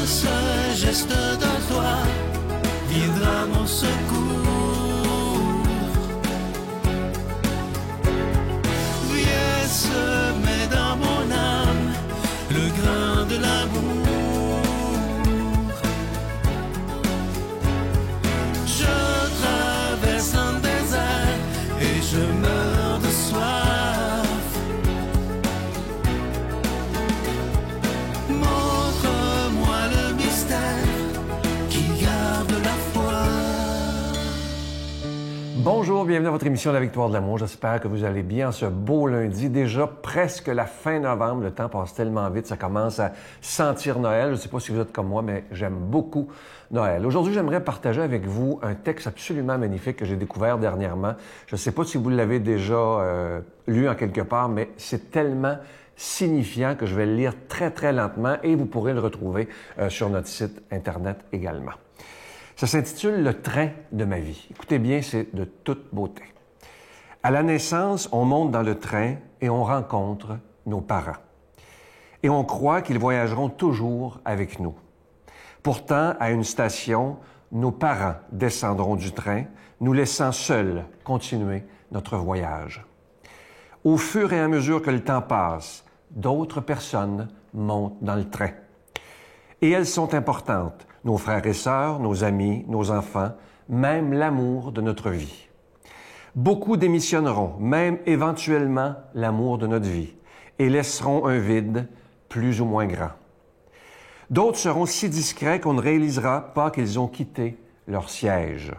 Un seul geste de toi viendra mon secours. Viens semer dans mon âme le grain de l'amour. Je traverse un désert et je meurs de soif. Montre-moi le mystère qui garde la foi. Bonjour, bienvenue à votre émission La Victoire de l'amour. J'espère que vous allez bien ce beau lundi. Déjà presque la fin novembre. Le temps passe tellement vite, ça commence à sentir Noël. Je ne sais pas si vous êtes comme moi, mais j'aime beaucoup Noël. Aujourd'hui, j'aimerais partager avec vous un texte absolument magnifique que j'ai découvert dernièrement. Je ne sais pas si vous l'avez déjà lu en quelque part, mais c'est tellement signifiant que je vais le lire très, très lentement et vous pourrez le retrouver sur notre site Internet également. Ça s'intitule « Le train de ma vie ». Écoutez bien, c'est de toute beauté. À la naissance, on monte dans le train et on rencontre nos parents. Et on croit qu'ils voyageront toujours avec nous. Pourtant, à une station, nos parents descendront du train, nous laissant seuls continuer notre voyage. Au fur et à mesure que le temps passe, d'autres personnes montent dans le train. Et elles sont importantes, nos frères et sœurs, nos amis, nos enfants, même l'amour de notre vie. Beaucoup démissionneront, même éventuellement l'amour de notre vie, et laisseront un vide plus ou moins grand. D'autres seront si discrets qu'on ne réalisera pas qu'ils ont quitté leur siège.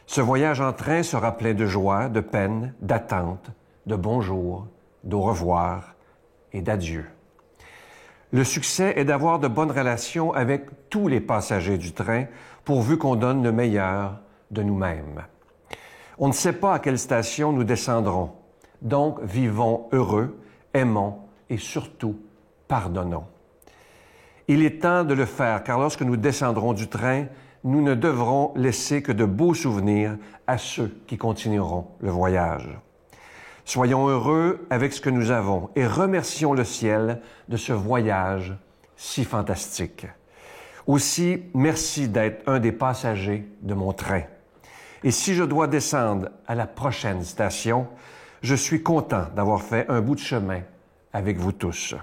Ce voyage en train sera plein de joie, de peine, d'attente, de bonjour, d'au revoir et d'adieu. Le succès est d'avoir de bonnes relations avec tous les passagers du train, pourvu qu'on donne le meilleur de nous-mêmes. On ne sait pas à quelle station nous descendrons, donc vivons heureux, aimons et surtout pardonnons. Il est temps de le faire, car lorsque nous descendrons du train, nous ne devrons laisser que de beaux souvenirs à ceux qui continueront le voyage. Soyons heureux avec ce que nous avons et remercions le ciel de ce voyage si fantastique. Aussi, merci d'être un des passagers de mon train. Et si je dois descendre à la prochaine station, je suis content d'avoir fait un bout de chemin avec vous tous.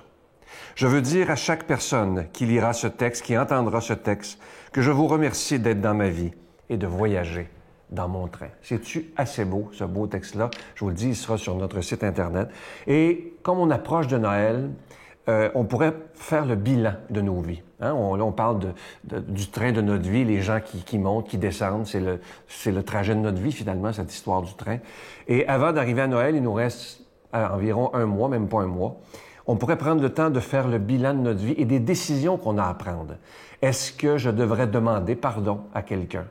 Je veux dire à chaque personne qui lira ce texte, qui entendra ce texte, que je vous remercie d'être dans ma vie et de voyager dans mon train. C'est-tu assez beau, ce beau texte-là? Je vous le dis, il sera sur notre site Internet. Et comme on approche de Noël, on pourrait faire le bilan de nos vies. Hein? On parle du train de notre vie, les gens qui montent, qui descendent. C'est le trajet de notre vie, finalement, cette histoire du train. Et avant d'arriver à Noël, il nous reste environ un mois, même pas un mois. On pourrait prendre le temps de faire le bilan de notre vie et des décisions qu'on a à prendre. Est-ce que je devrais demander pardon à quelqu'un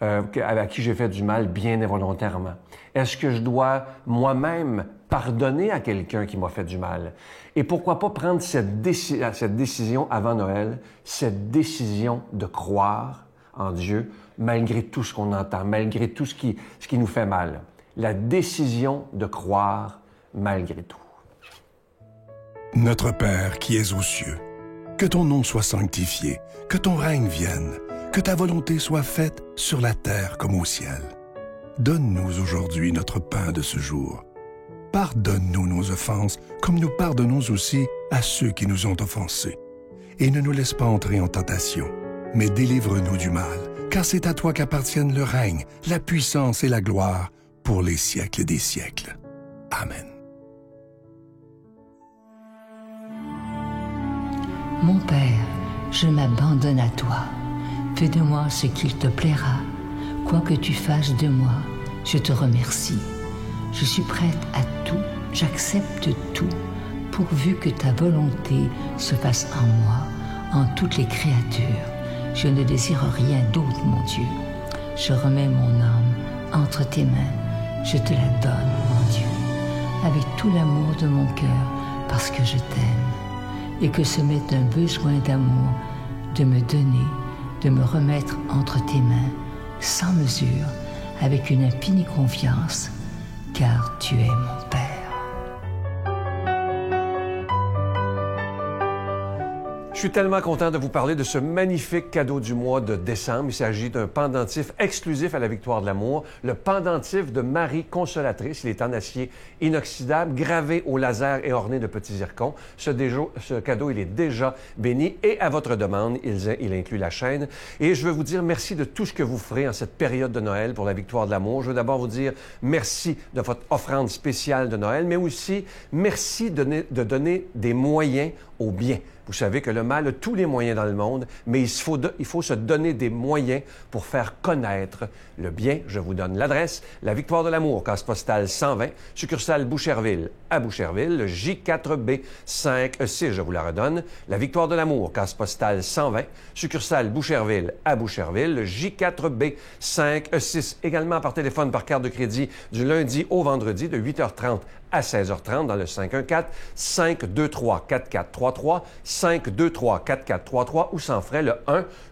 à qui j'ai fait du mal bien involontairement? Est-ce que je dois moi-même pardonner à quelqu'un qui m'a fait du mal? Et pourquoi pas prendre cette décision avant Noël, cette décision de croire en Dieu malgré tout ce qu'on entend, malgré tout ce qui nous fait mal. La décision de croire malgré tout. Notre Père qui es aux cieux, que ton nom soit sanctifié, que ton règne vienne, que ta volonté soit faite sur la terre comme au ciel. Donne-nous aujourd'hui notre pain de ce jour. Pardonne-nous nos offenses, comme nous pardonnons aussi à ceux qui nous ont offensés. Et ne nous laisse pas entrer en tentation, mais délivre-nous du mal, car c'est à toi qu'appartiennent le règne, la puissance et la gloire pour les siècles des siècles. Amen. Mon Père, je m'abandonne à toi. Fais de moi ce qu'il te plaira. Quoi que tu fasses de moi, je te remercie. Je suis prête à tout, j'accepte tout, pourvu que ta volonté se fasse en moi, en toutes les créatures. Je ne désire rien d'autre, mon Dieu. Je remets mon âme entre tes mains. Je te la donne, mon Dieu, avec tout l'amour de mon cœur, parce que je t'aime. Et que ce m'est un besoin d'amour, de me donner, de me remettre entre tes mains, sans mesure, avec une infinie confiance, car tu es mon Père. Je suis tellement content de vous parler de ce magnifique cadeau du mois de décembre. Il s'agit d'un pendentif exclusif à la Victoire de l'amour, le pendentif de Marie Consolatrice. Il est en acier inoxydable, gravé au laser et orné de petits zircons. Ce cadeau, il est déjà béni et à votre demande, il inclut la chaîne. Et je veux vous dire merci de tout ce que vous ferez en cette période de Noël pour la Victoire de l'amour. Je veux d'abord vous dire merci de votre offrande spéciale de Noël, mais aussi merci de donner des moyens au bien. Vous savez que le mal a tous les moyens dans le monde, mais il faut se donner des moyens pour faire connaître le bien. Je vous donne l'adresse, la Victoire de l'amour, case postale 120, succursale Boucherville à Boucherville, le J4B 56, je vous la redonne. La Victoire de l'amour, case postale 120, succursale Boucherville à Boucherville, le J4B 56. Également par téléphone, par carte de crédit, du lundi au vendredi, de 8h30 à 16h30 dans le 514-523-4433, 523-4433 ou sans frais le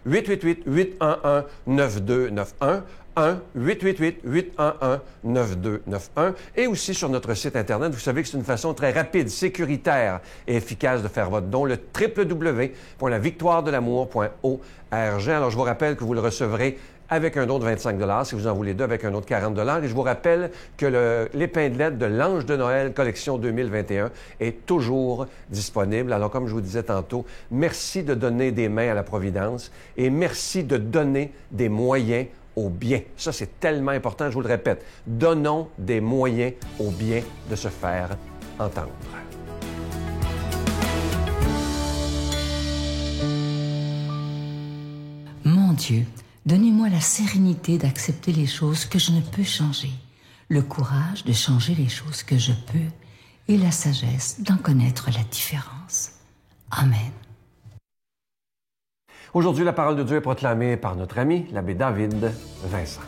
1-888-811-9291, 1-888-811-9291 et aussi sur notre site Internet. Vous savez que c'est une façon très rapide, sécuritaire et efficace de faire votre don, le www.lavictoiredelamour.org. Alors, je vous rappelle que vous le recevrez avec un don de 25 $, si vous en voulez deux, avec un autre 40 $. Et je vous rappelle que l'épinglette de l'Ange de Noël, collection 2021, est toujours disponible. Alors, comme je vous disais tantôt, merci de donner des mains à la Providence et merci de donner des moyens au bien. Ça, c'est tellement important, je vous le répète. Donnons des moyens au bien de se faire entendre. Mon Dieu, donnez-moi la sérénité d'accepter les choses que je ne peux changer, le courage de changer les choses que je peux et la sagesse d'en connaître la différence. Amen. Aujourd'hui, la parole de Dieu est proclamée par notre ami, l'abbé David Vincent.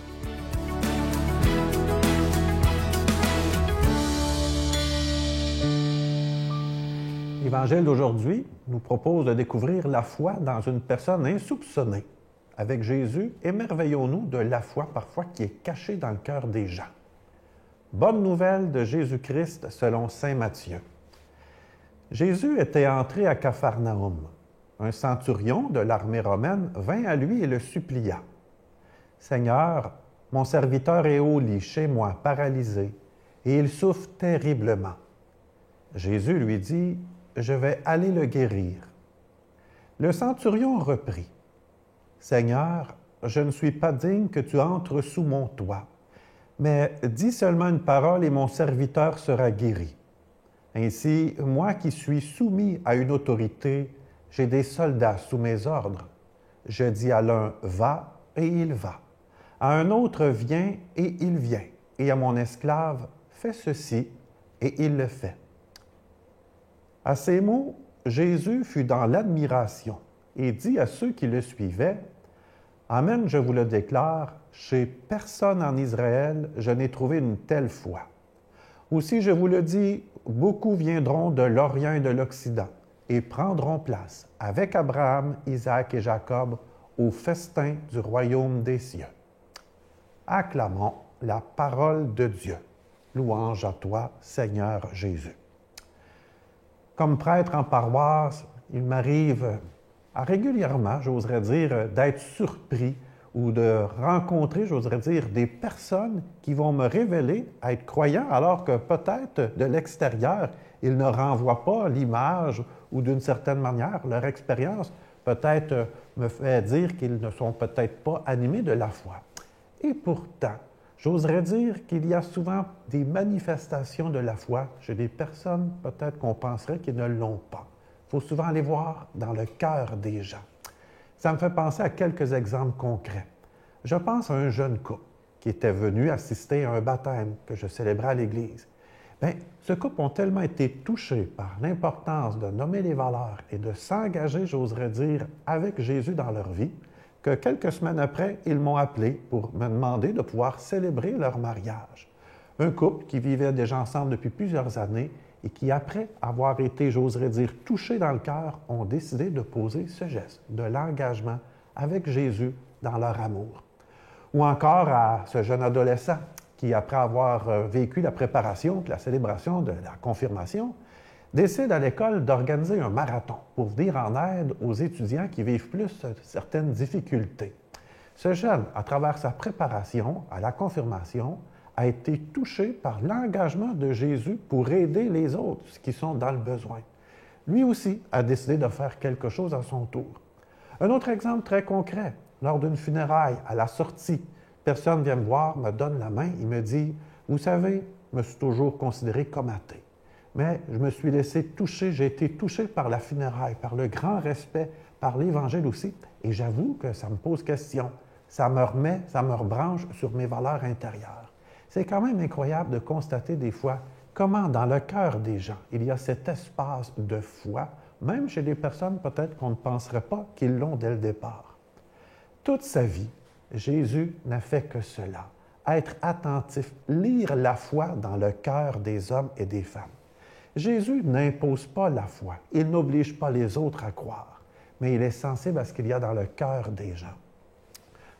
L'Évangile d'aujourd'hui nous propose de découvrir la foi dans une personne insoupçonnée. Avec Jésus, émerveillons-nous de la foi parfois qui est cachée dans le cœur des gens. Bonne nouvelle de Jésus-Christ selon saint Matthieu. Jésus était entré à Capharnaüm. Un centurion de l'armée romaine vint à lui et le supplia. « Seigneur, mon serviteur est au lit chez moi, paralysé, et il souffre terriblement. » Jésus lui dit, « Je vais aller le guérir. » Le centurion reprit. « Seigneur, je ne suis pas digne que tu entres sous mon toit, mais dis seulement une parole et mon serviteur sera guéri. Ainsi, moi qui suis soumis à une autorité, j'ai des soldats sous mes ordres. Je dis à l'un, va, et il va. À un autre, viens, et il vient. Et à mon esclave, fais ceci, et il le fait. » À ces mots, Jésus fut dans l'admiration et dit à ceux qui le suivaient, « Amen, je vous le déclare, chez personne en Israël, je n'ai trouvé une telle foi. Aussi, je vous le dis, beaucoup viendront de l'Orient et de l'Occident et prendront place avec Abraham, Isaac et Jacob au festin du royaume des cieux. » Acclamons la parole de Dieu. Louange à toi, Seigneur Jésus. Comme prêtre en paroisse, il m'arrive régulièrement, j'oserais dire, d'être surpris ou de rencontrer, j'oserais dire, des personnes qui vont me révéler être croyants alors que peut-être de l'extérieur, ils ne renvoient pas l'image ou d'une certaine manière, leur expérience peut-être me fait dire qu'ils ne sont peut-être pas animés de la foi. Et pourtant, j'oserais dire qu'il y a souvent des manifestations de la foi chez des personnes peut-être qu'on penserait qu'ils ne l'ont pas. Il faut souvent aller voir dans le cœur des gens. Ça me fait penser à quelques exemples concrets. Je pense à un jeune couple qui était venu assister à un baptême que je célébrais à l'Église. Bien, ce couple ont tellement été touchés par l'importance de nommer les valeurs et de s'engager, j'oserais dire, avec Jésus dans leur vie, que quelques semaines après, ils m'ont appelé pour me demander de pouvoir célébrer leur mariage. Un couple qui vivait déjà ensemble depuis plusieurs années et qui, après avoir été, j'oserais dire, touchés dans le cœur, ont décidé de poser ce geste de l'engagement avec Jésus dans leur amour. Ou encore à ce jeune adolescent qui, après avoir vécu la préparation, la célébration de la confirmation, décide à l'école d'organiser un marathon pour venir en aide aux étudiants qui vivent plus certaines difficultés. Ce jeune, à travers sa préparation à la confirmation, a été touché par l'engagement de Jésus pour aider les autres qui sont dans le besoin. Lui aussi a décidé de faire quelque chose à son tour. Un autre exemple très concret, lors d'une funéraille, à la sortie, personne vient me voir, me donne la main, il me dit « Vous savez, je me suis toujours considéré comme athée. Mais je me suis laissé toucher, j'ai été touché par la funéraille, par le grand respect, par l'Évangile aussi, et j'avoue que ça me pose question. Ça me rebranche sur mes valeurs intérieures. » C'est quand même incroyable de constater des fois comment dans le cœur des gens, il y a cet espace de foi, même chez des personnes peut-être qu'on ne penserait pas qu'ils l'ont dès le départ. Toute sa vie, Jésus n'a fait que cela, être attentif, lire la foi dans le cœur des hommes et des femmes. Jésus n'impose pas la foi, il n'oblige pas les autres à croire, mais il est sensible à ce qu'il y a dans le cœur des gens.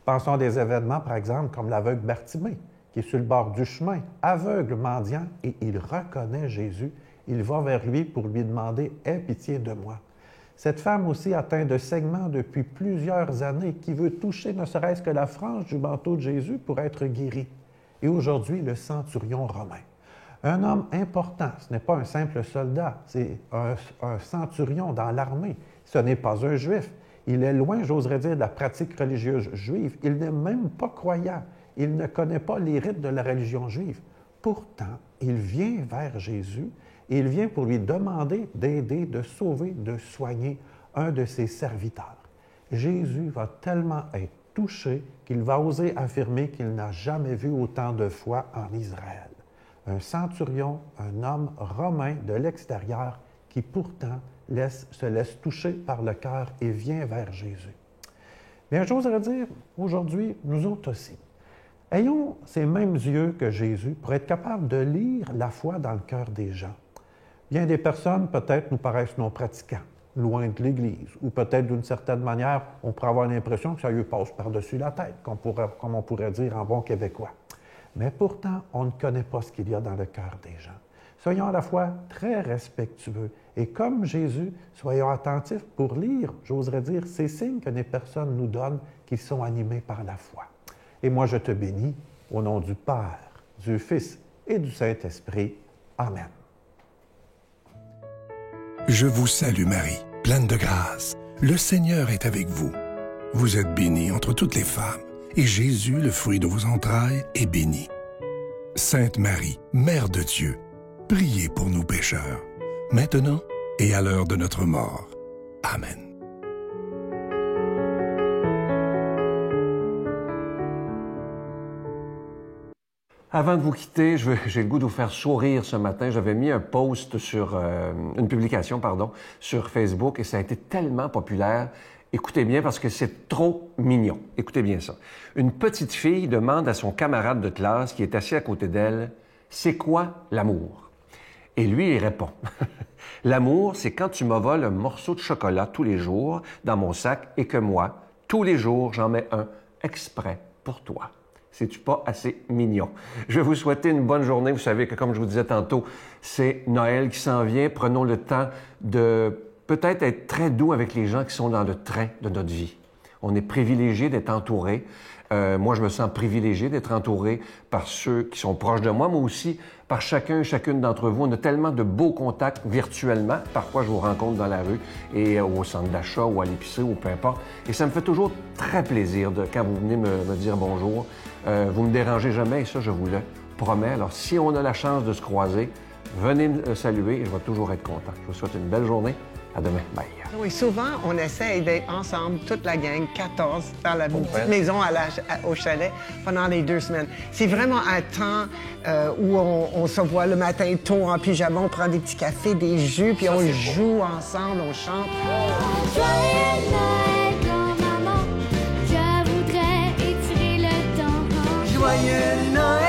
Pensons à des événements, par exemple, comme l'aveugle Bartimée, qui est sur le bord du chemin, aveugle, mendiant, et il reconnaît Jésus. Il va vers lui pour lui demander « Aie pitié de moi ». Cette femme aussi atteinte de saignements depuis plusieurs années, qui veut toucher ne serait-ce que la frange du manteau de Jésus pour être guérie. Et aujourd'hui, le centurion romain. Un homme important, ce n'est pas un simple soldat, c'est un centurion dans l'armée. Ce n'est pas un juif. Il est loin, j'oserais dire, de la pratique religieuse juive. Il n'est même pas croyant. Il ne connaît pas les rites de la religion juive. Pourtant, il vient vers Jésus et il vient pour lui demander d'aider, de sauver, de soigner un de ses serviteurs. Jésus va tellement être touché qu'il va oser affirmer qu'il n'a jamais vu autant de foi en Israël. Un centurion, un homme romain de l'extérieur qui pourtant se laisse toucher par le cœur et vient vers Jésus. Bien, j'oserais dire, aujourd'hui, nous autres aussi, ayons ces mêmes yeux que Jésus pour être capables de lire la foi dans le cœur des gens. Bien des personnes, peut-être, nous paraissent non pratiquants, loin de l'Église, ou peut-être d'une certaine manière, on pourrait avoir l'impression que ça lui passe par-dessus la tête, comme on pourrait dire en bon québécois. Mais pourtant, on ne connaît pas ce qu'il y a dans le cœur des gens. Soyons à la fois très respectueux et comme Jésus, soyons attentifs pour lire, j'oserais dire, ces signes que les personnes nous donnent qui sont animés par la foi. Et moi, je te bénis au nom du Père, du Fils et du Saint-Esprit. Amen. Je vous salue Marie, pleine de grâce. Le Seigneur est avec vous. Vous êtes bénie entre toutes les femmes, et Jésus, le fruit de vos entrailles, est béni. Sainte Marie, Mère de Dieu, priez pour nous pécheurs, maintenant et à l'heure de notre mort. Amen. Avant de vous quitter, j'ai le goût de vous faire sourire ce matin. J'avais mis un post sur, une publication, sur Facebook et ça a été tellement populaire. Écoutez bien parce que c'est trop mignon. Écoutez bien ça. Une petite fille demande à son camarade de classe qui est assis à côté d'elle, « C'est quoi l'amour? » Et lui, il répond, « L'amour, c'est quand tu m'envoles un morceau de chocolat tous les jours dans mon sac et que moi, tous les jours, j'en mets un exprès pour toi. » C'est-tu pas assez mignon? Je vais vous souhaiter une bonne journée. Vous savez que, comme je vous disais tantôt, c'est Noël qui s'en vient. Prenons le temps de peut-être être très doux avec les gens qui sont dans le train de notre vie. On est privilégié d'être entouré. Moi, je me sens privilégié d'être entouré par ceux qui sont proches de moi, mais aussi par chacun et chacune d'entre vous. On a tellement de beaux contacts virtuellement. Parfois, je vous rencontre dans la rue et au centre d'achat ou à l'épicerie ou peu importe. Et ça me fait toujours très plaisir quand vous venez me dire bonjour. Vous me dérangez jamais et ça, je vous le promets. Alors, si on a la chance de se croiser, venez me saluer et je vais toujours être content. Je vous souhaite une belle journée. À demain. Bye. Oui, souvent, on essaie d'être ensemble, toute la gang, 14, dans la petite maison au chalet pendant les 2 semaines. C'est vraiment un temps où on se voit le matin tôt en pyjama, on prend des petits cafés, des jus, puis on joue ensemble, on chante. Joyeux Noël, grand-maman, je voudrais étirer le temps. Joyeux Noël.